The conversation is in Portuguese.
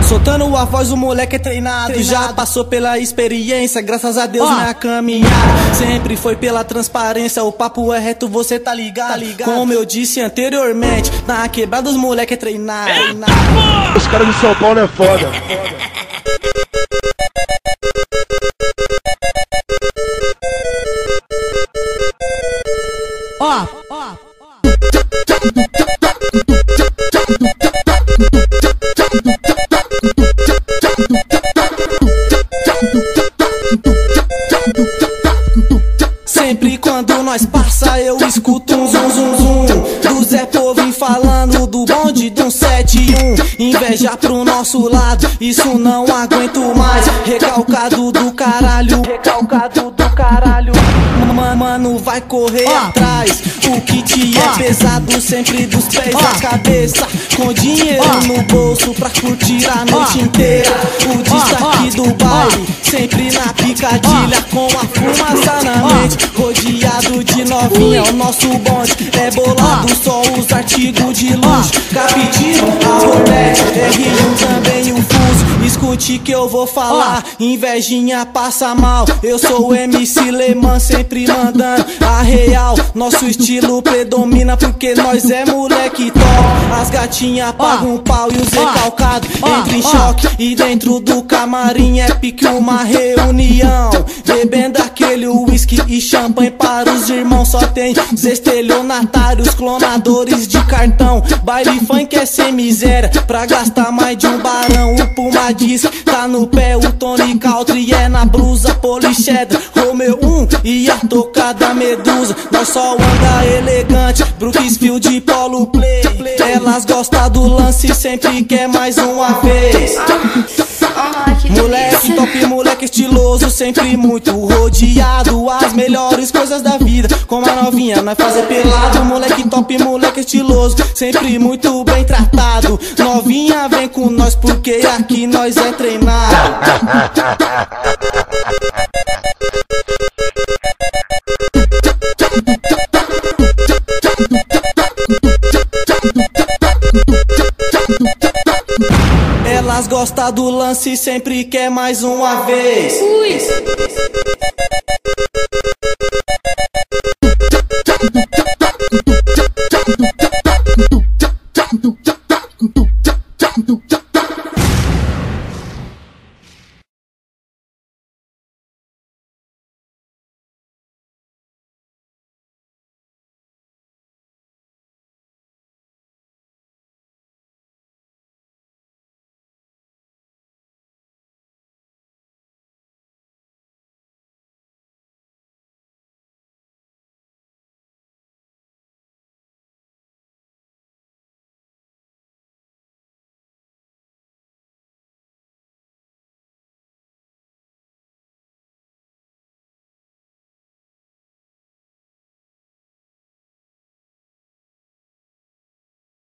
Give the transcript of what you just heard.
Soltando a voz, o moleque é treinado. Já passou pela experiência, graças a Deus minha caminhada sempre foi pela transparência. O papo é reto, você tá ligado? Como eu disse anteriormente, na quebrada os moleque é treinado. Os caras de São Paulo é foda. Sempre quando nós passa eu escuto um zum zum zum do Zé Povim falando do bonde do 71. Inveja pro nosso lado, isso não aguento mais. Recalcado do caralho, recalcado do caralho. Mano, vai correr atrás. O kit é pesado, sempre dos pés à cabeça. Com dinheiro no bolso pra curtir a noite inteira. O destaque do baile, sempre na picadilha, com a fumaça na mente, rodeado de novinha. O nosso bonde é bolado, só os artigos de luxo. Capitino, a Rolete, R1 também o Fuso. Escute que eu vou falar, invejinha passa mal. Eu sou o MC Leman, sempre mandando a real. Nosso estilo predomina porque nós é moleque top. As gatinhas pagam um pau e os recalcados entram em choque. E dentro do camarim é pique uma reunião, bebendo aquele whisky e champanhe para os irmãos. Só tem os estelionatários, clonadores de cartão. Baile funk é sem miséria, pra gastar mais de um barão. O Puma diz tá no pé, o Tony Country é na blusa. Polichedra, Romeu 1 e a tocada Medusa. Nós só anda elegante, Brooksfield Polo Play. Elas gostam do lance, sempre quer mais uma vez. Moleque top, moleque estiloso, sempre muito rodeado. As melhores coisas da vida, como a novinha, nós fazer pelado. Moleque top, moleque estiloso, sempre muito bem tratado. Novinha vem com nós porque aqui nós é treinado. Elas gostam do lance, sempre quer mais uma vez.